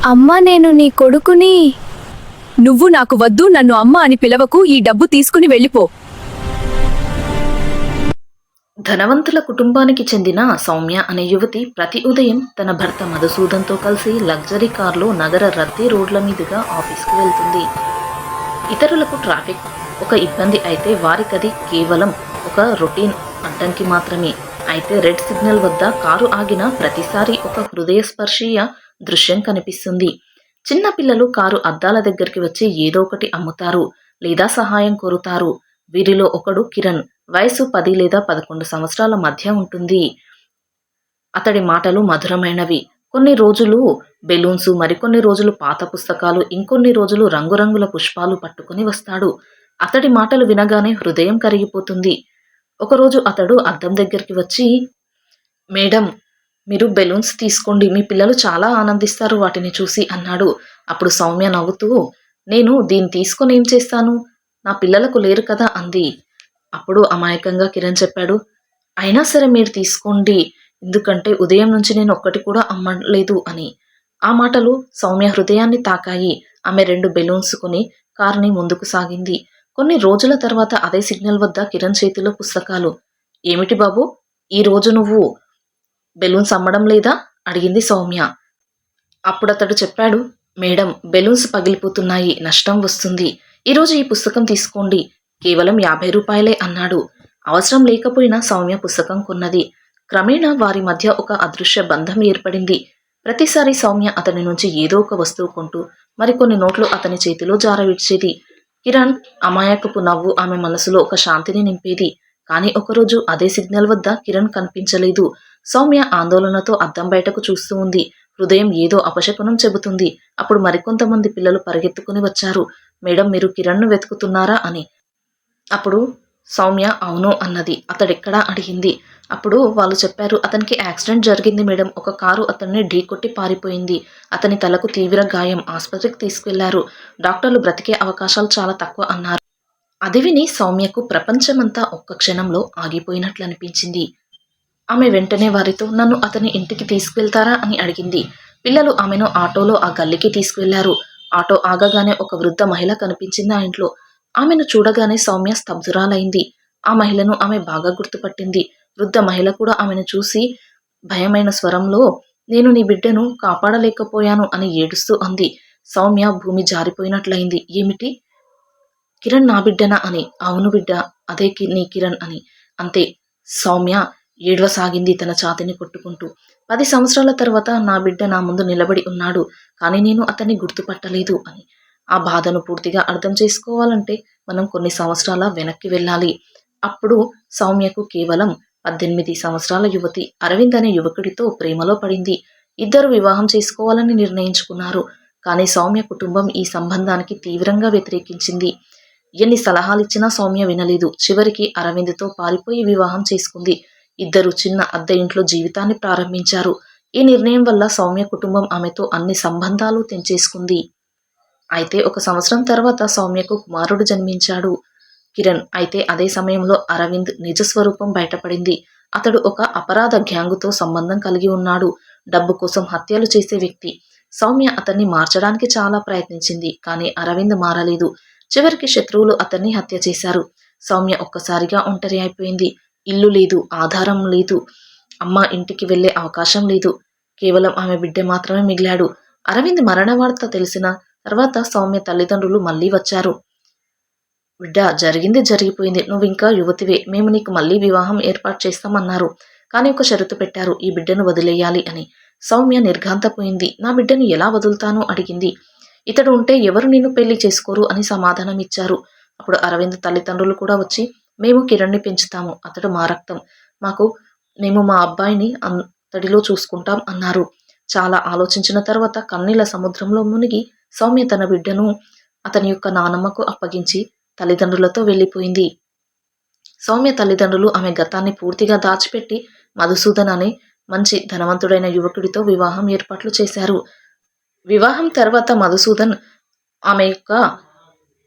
అమ్మా, నేను నీ కొడుకుని. నువ్వు నాకు వద్దు, నన్ను అమ్మ అని పిలవకు. ఈ డబ్బు తీసుకుని వెళ్ళిపో. ధనవంతుల కుటుంబానికి చెందిన సౌమ్య అనే యువతి ప్రతి ఉదయం తన భర్త మధుసూదన్తో కలిసి లగ్జరీ కార్లో నగర రద్దీ రోడ్ల మీదుగా ఆఫీస్కు వెళ్తుంది. ఇతరులకు ట్రాఫిక్ ఒక ఇబ్బంది అయితే వారికది కేవలం ఒక రొటీన్ అడ్డంకి మాత్రమే. అయితే రెడ్ సిగ్నల్ వద్ద కారు ఆగిన ప్రతిసారి ఒక హృదయస్పర్శీయ దృశ్యం కనిపిస్తుంది. చిన్న పిల్లలు కారు అద్దాల దగ్గరికి వచ్చి ఏదో ఒకటి అమ్ముతారు లేదా సహాయం కోరుతారు. వీరిలో ఒకడు కిరణ్. వయసు 10 లేదా 11 సంవత్సరాల మధ్య ఉంటుంది. అతడి మాటలు మధురమైనవి. కొన్ని రోజులు బెలూన్స్, మరికొన్ని రోజులు పాత పుస్తకాలు, ఇంకొన్ని రోజులు రంగురంగుల పుష్పాలు పట్టుకుని వస్తాడు. అతడి మాటలు వినగానే హృదయం కరిగిపోతుంది. ఒకరోజు అతడు అద్దం దగ్గరికి వచ్చి, మేడం, మీరు బెలూన్స్ తీసుకోండి, మీ పిల్లలు చాలా ఆనందిస్తారు వాటిని చూసి అన్నాడు. అప్పుడు సౌమ్య నవ్వుతూ, నేను దీన్ని తీసుకొని ఏం చేస్తాను, నా పిల్లలకు లేరు కదా అంది. అప్పుడు అమాయకంగా కిరణ్ చెప్పాడు, అయినా సరే మీరు తీసుకోండి, ఎందుకంటే ఉదయం నుంచి నేను ఒక్కటి కూడా అమ్మలేదు అని. ఆ మాటలు సౌమ్య హృదయాన్ని తాకాయి. ఆమె 2 బెలూన్స్ కొని కారుని ముందుకు సాగింది. కొన్ని రోజుల తర్వాత అదే సిగ్నల్ వద్ద కిరణ్ చేతిలో పుస్తకాలు. ఏమిటి బాబు, ఈ రోజు నువ్వు బెలూన్స్ అమ్మడం లేదా అడిగింది సౌమ్య. అప్పుడతడు చెప్పాడు, మేడం, బెలూన్స్ పగిలిపోతున్నాయి, నష్టం వస్తుంది, ఈరోజు ఈ పుస్తకం తీసుకోండి, కేవలం 50 రూపాయలే అన్నాడు. అవసరం లేకపోయినా సౌమ్య పుస్తకం కొన్నది. క్రమేణా వారి మధ్య ఒక అదృశ్య బంధం ఏర్పడింది. ప్రతిసారి సౌమ్య అతని నుంచి ఏదో ఒక వస్తువు కొంటూ మరికొన్ని నోట్లు అతని చేతిలో జారవిడ్చేది. కిరణ్ అమాయకపు నవ్వు ఆమె మనసులో ఒక శాంతిని నింపేది. కానీ ఒకరోజు అదే సిగ్నల్ వద్ద కిరణ్ కనిపించలేదు. సౌమ్య ఆందోళనతో అద్దం బయటకు చూస్తూ ఉంది. హృదయం ఏదో అపశకునం చెబుతుంది. అప్పుడు మరికొంతమంది పిల్లలు పరిగెత్తుకుని వచ్చారు. మేడం, మీరు కిరణ్ను వెతుకుతున్నారా అని. అప్పుడు సౌమ్య అవును అన్నది. అతడెక్కడా అడిగింది. అప్పుడు వాళ్ళు చెప్పారు, అతనికి యాక్సిడెంట్ జరిగింది మేడం, ఒక కారు అతన్ని ఢీకొట్టి పారిపోయింది, అతని తలకు తీవ్ర గాయం, ఆసుపత్రికి తీసుకెళ్లారు, డాక్టర్లు బ్రతికే అవకాశాలు చాలా తక్కువ అన్నారు. అది విని సౌమ్యకు ప్రపంచమంతా ఒక్క క్షణంలో ఆగిపోయినట్లు అనిపించింది. ఆమె వెంటనే వారితో, నన్ను అతని ఇంటికి తీసుకెళ్తారా అని అడిగింది. పిల్లలు ఆమెను ఆటోలో ఆ గల్లీకి తీసుకువెళ్లారు. ఆటో ఆగగానే ఒక వృద్ధ మహిళ కనిపించింది ఆ ఇంట్లో. ఆమెను చూడగానే సౌమ్య స్తబ్దురాలైంది. ఆ మహిళను ఆమె బాగా గుర్తుపట్టింది. వృద్ధ మహిళ కూడా ఆమెను చూసి భయమైన స్వరంలో, నేను నీ బిడ్డను కాపాడలేకపోయాను అని ఏడుస్తూ అంది. సౌమ్య భూమి జారిపోయినట్లయింది. ఏమిటి, కిరణ్ నా బిడ్డనా అని. అవును బిడ్డ, అదే నీ కిరణ్ అని. అంతే. సౌమ్య ఏడవసాగింది తన ఛాతిని కొట్టుకుంటూ. 10 సంవత్సరాల తర్వాత నా బిడ్డ నా ముందు నిలబడి ఉన్నాడు, కానీ నేను అతన్ని గుర్తుపట్టలేదు అని. ఆ బాధను పూర్తిగా అర్థం చేసుకోవాలంటే మనం కొన్ని సంవత్సరాల వెనక్కి వెళ్ళాలి. అప్పుడు సౌమ్యకు కేవలం 18 సంవత్సరాల యువతి అరవింద్ అనే యువకుడితో ప్రేమలో పడింది. ఇద్దరు వివాహం చేసుకోవాలని నిర్ణయించుకున్నారు. కానీ సౌమ్య కుటుంబం ఈ సంబంధానికి తీవ్రంగా వ్యతిరేకించింది. ఎన్ని సలహాలిచ్చినా సౌమ్య వినలేదు. చివరికి అరవింద్తో పారిపోయి వివాహం చేసుకుంది. ఇద్దరు చిన్న అద్దె ఇంట్లో జీవితాన్ని ప్రారంభించారు. ఈ నిర్ణయం వల్ల సౌమ్య కుటుంబం ఆమెతో అన్ని సంబంధాలు తెంచేసుకుంది. అయితే 1 సంవత్సరం తర్వాత సౌమ్యకు కుమారుడు జన్మించాడు, కిరణ్. అయితే అదే సమయంలో అరవింద్ నిజస్వరూపం బయటపడింది. అతడు ఒక అపరాధ గ్యాంగుతో సంబంధం కలిగి ఉన్నాడు, డబ్బు కోసం హత్యలు చేసే వ్యక్తి. సౌమ్య అతన్ని మార్చడానికి చాలా ప్రయత్నించింది, కానీ అరవింద్ మారలేదు. చివరికి శత్రువులు అతన్ని హత్య చేశారు. సౌమ్య ఒక్కసారిగా ఒంటరి అయిపోయింది. ఇల్లు లేదు, ఆధారం లేదు, అమ్మ ఇంటికి వెళ్లే అవకాశం లేదు. కేవలం ఆమె బిడ్డ మాత్రమే మిగిలాడు. అరవింద్ మరణ వార్త తెలిసిన తర్వాత సౌమ్య తల్లిదండ్రులు మళ్లీ వచ్చారు. బిడ్డ, జరిగింది జరిగిపోయింది, నువ్వింకా యువతివే, మేము నీకు మళ్లీ వివాహం ఏర్పాటు చేస్తామన్నారు. కానీ ఒక షరతు పెట్టారు, ఈ బిడ్డను వదిలేయాలి అని. సౌమ్య నిర్ఘాంతపోయింది. నా బిడ్డను ఎలా వదులుతాను అడిగింది. ఇతడు ఉంటే ఎవరు నిన్ను పెళ్లి చేసుకోరు అని సమాధానం ఇచ్చారు. అప్పుడు అరవింద్ తల్లిదండ్రులు కూడా వచ్చి, మేము కిరణ్ని పెంచుతాము, అతడు మా రక్తం, మేము మా అబ్బాయిని అంతటిలో చూసుకుంటాం అన్నారు. చాలా ఆలోచించిన తర్వాత కన్నీళ్ల సముద్రంలో మునిగి సౌమ్య తన బిడ్డను అతని యొక్క నానమ్మకు అప్పగించి తల్లిదండ్రులతో వెళ్ళిపోయింది. సౌమ్య తల్లిదండ్రులు ఆమె గతాన్ని పూర్తిగా దాచిపెట్టి మధుసూదన్ అనే మంచి ధనవంతుడైన యువకుడితో వివాహం ఏర్పాట్లు చేశారు. వివాహం తర్వాత మధుసూదన్ ఆమె యొక్క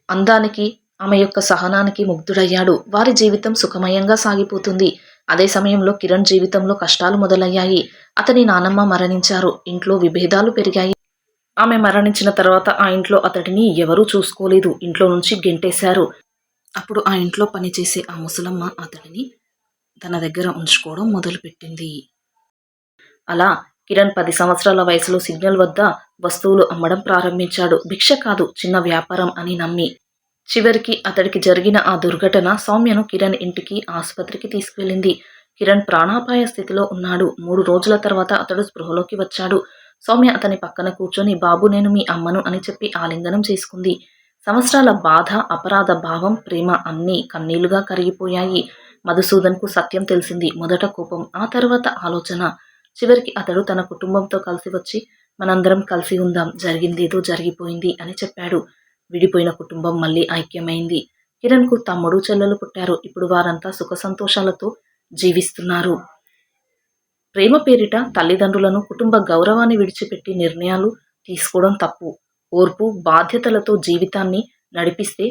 అందానికి, ఆమె యొక్క సహనానికి ముగ్ధుడయ్యాడు. వారి జీవితం సుఖమయంగా సాగిపోతుంది. అదే సమయంలో కిరణ్ జీవితంలో కష్టాలు మొదలయ్యాయి. అతని నానమ్మ మరణించారు. ఇంట్లో విభేదాలు పెరిగాయి. ఆమె మరణించిన తర్వాత ఆ ఇంట్లో అతడిని ఎవరూ చూసుకోలేదు. ఇంట్లో నుంచి గెంటేశారు. అప్పుడు ఆ ఇంట్లో పనిచేసే ఆ ముసలమ్మ అతడిని తన దగ్గర ఉంచుకోవడం మొదలుపెట్టింది. అలా కిరణ్ 10 సంవత్సరాల వయసులో సిగ్నల్ వద్ద వస్తువులు అమ్మడం ప్రారంభించాడు. భిక్ష కాదు, చిన్న వ్యాపారం అని నమ్మి. చివరికి అతడికి జరిగిన ఆ దుర్ఘటన సౌమ్యను కిరణ్ ఇంటికి, ఆసుపత్రికి తీసుకువెళ్ళింది. కిరణ్ ప్రాణాపాయ స్థితిలో ఉన్నాడు. 3 రోజుల తర్వాత అతడు స్పృహలోకి వచ్చాడు. సౌమ్య అతని పక్కన కూర్చొని, బాబు నేను మీ అమ్మను అని చెప్పి ఆలింగనం చేసుకుంది. సంవత్సరాల బాధ, అపరాధ భావం, ప్రేమ అన్నీ కన్నీళ్లుగా కరిగిపోయాయి. మధుసూదన్కు సత్యం తెలిసింది. మొదట కోపం, ఆ తర్వాత ఆలోచన. చివరికి అతడు తన కుటుంబంతో కలిసి వచ్చి, మనందరం కలిసి ఉందాం, జరిగిందేదో జరిగిపోయింది అని చెప్పాడు. విడిపోయిన కుటుంబం మళ్ళీ ఐక్యమైంది. కిరణ్కు తమ్ముడు, చెల్లెలు పుట్టారు. ఇప్పుడు వారంతా సుఖ సంతోషాలతో జీవిస్తున్నారు. ప్రేమ పేరిట తల్లిదండ్రులను, కుటుంబ గౌరవాన్ని విడిచిపెట్టి నిర్ణయాలు తీసుకోవడం తప్పు. ఓర్పు, బాధ్యతలతో జీవితాన్ని నడిపిస్తే,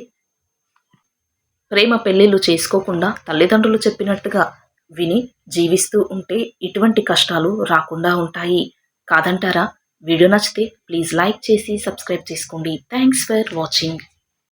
ప్రేమ పెళ్లిళ్ళు చేసుకోకుండా తల్లిదండ్రులు చెప్పినట్టుగా విని జీవిస్తూ ఉంటే ఇటువంటి కష్టాలు రాకుండా ఉంటాయి. కాదంటారా? వీడియో నచ్చితే ప్లీజ్ లైక్ చేసి సబ్స్క్రైబ్ చేసుకోండి. Thanks for watching.